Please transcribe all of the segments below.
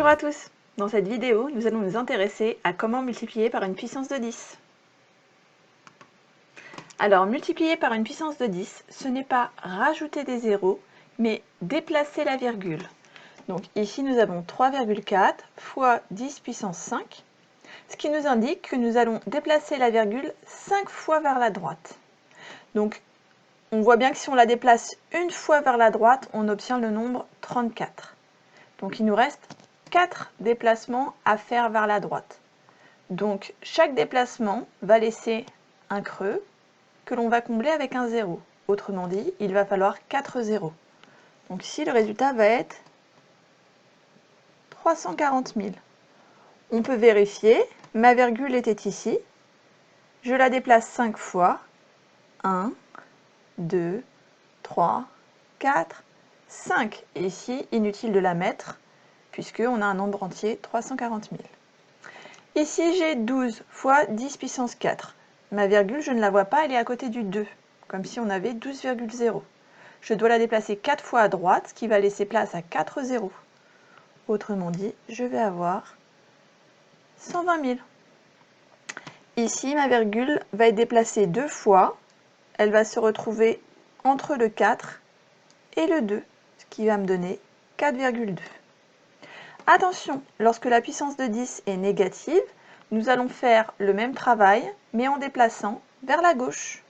Bonjour à tous! Dans cette vidéo, nous allons nous intéresser à comment multiplier par une puissance de 10. Alors, multiplier par une puissance de 10, ce n'est pas rajouter des zéros, mais déplacer la virgule. Donc ici, nous avons 3,4 fois 10 puissance 5, ce qui nous indique que nous allons déplacer la virgule 5 fois vers la droite. Donc, on voit bien que si on la déplace une fois vers la droite, on obtient le nombre 34. Donc il nous reste 4 déplacements à faire vers la droite. Donc chaque déplacement va laisser un creux que l'on va combler avec un 0. Autrement dit, il va falloir 4 zéros. Donc ici, le résultat va être 340 000. On peut vérifier, ma virgule était ici. Je la déplace 5 fois. 1, 2, 3, 4, 5. Et ici, inutile de la mettre, puisqu'on a un nombre entier, 340 000. Ici, j'ai 12 fois 10 puissance 4. Ma virgule, je ne la vois pas, elle est à côté du 2, comme si on avait 12,0. Je dois la déplacer 4 fois à droite, ce qui va laisser place à 4 zéros. Autrement dit, je vais avoir 120 000. Ici, ma virgule va être déplacée 2 fois. Elle va se retrouver entre le 4 et le 2, ce qui va me donner 4,2. Attention, lorsque la puissance de 10 est négative, nous allons faire le même travail, mais en déplaçant vers la gauche.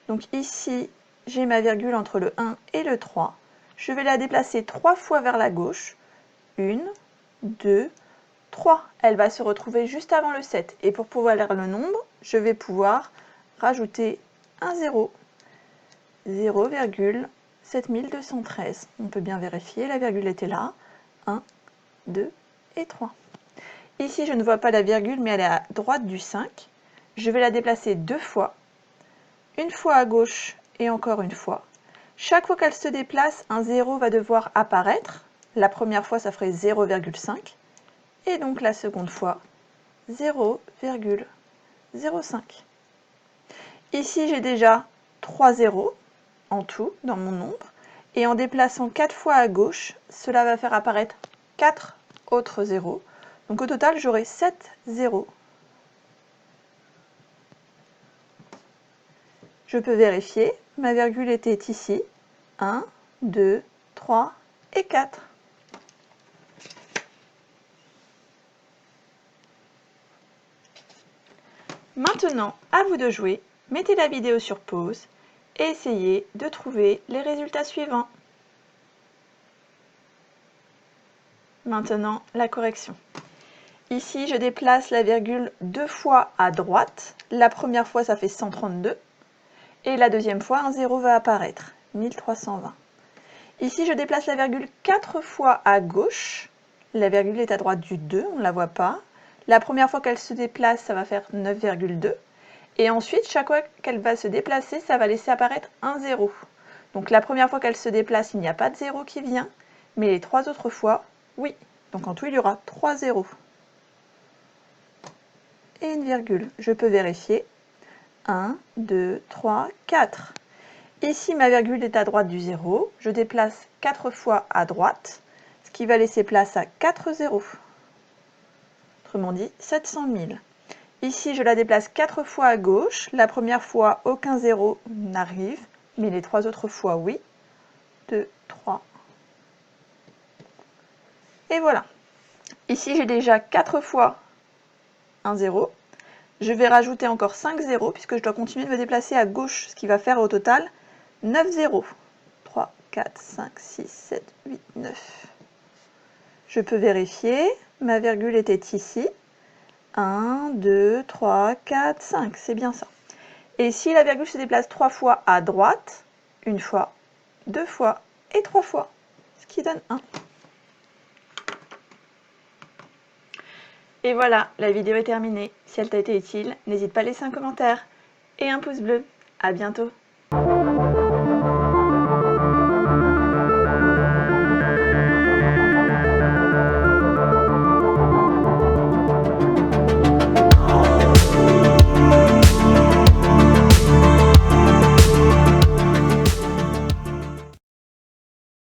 Donc ici, j'ai ma virgule entre le 1 et le 3. Je vais la déplacer 3 fois vers la gauche. 1, 2, 3. Elle va se retrouver juste avant le 7. Et pour pouvoir lire le nombre, je vais pouvoir rajouter un 0. 0,7213. On peut bien vérifier, la virgule était là. 1, 2 et 3. Ici, je ne vois pas la virgule, mais elle est à droite du 5. Je vais la déplacer 2 fois. Une fois à gauche et encore une fois. Chaque fois qu'elle se déplace, un 0 va devoir apparaître. La première fois, ça ferait 0,5. Et donc la seconde fois, 0,05. Ici, j'ai déjà 3 zéros en tout dans mon nombre. Et en déplaçant 4 fois à gauche, cela va faire apparaître 4 autres zéros. Donc au total, j'aurai 7 zéros. Je peux vérifier, ma virgule était ici. 1, 2, 3 et 4. Maintenant, à vous de jouer. Mettez la vidéo sur pause et essayez de trouver les résultats suivants. Maintenant, la correction. Ici, je déplace la virgule 2 fois à droite. La première fois, ça fait 132. Et la deuxième fois, un 0 va apparaître, 1320. Ici, je déplace la virgule 4 fois à gauche. La virgule est à droite du 2, on ne la voit pas. La première fois qu'elle se déplace, ça va faire 9,2. Et ensuite, chaque fois qu'elle va se déplacer, ça va laisser apparaître un 0. Donc la première fois qu'elle se déplace, il n'y a pas de 0 qui vient. Mais les 3 autres fois, oui. Donc en tout, il y aura 3 zéros. Et une virgule. Je peux vérifier. 1, 2, 3, 4. Ici, ma virgule est à droite du 0. Je déplace 4 fois à droite, ce qui va laisser place à 4 zéros. Autrement dit, 700 000. Ici, je la déplace 4 fois à gauche. La première fois, aucun 0 n'arrive, mais les 3 autres fois, oui. 2, 3. Et voilà. Ici, j'ai déjà 4 fois un 0. Je vais rajouter encore 5 zéros, puisque je dois continuer de me déplacer à gauche, ce qui va faire au total 9 zéros. 3, 4, 5, 6, 7, 8, 9. Je peux vérifier. Ma virgule était ici. 1, 2, 3, 4, 5. C'est bien ça. Et si la virgule se déplace 3 fois à droite, une fois, 2 fois et 3 fois, ce qui donne 1. Et voilà, la vidéo est terminée. Si elle t'a été utile, n'hésite pas à laisser un commentaire et un pouce bleu. À bientôt.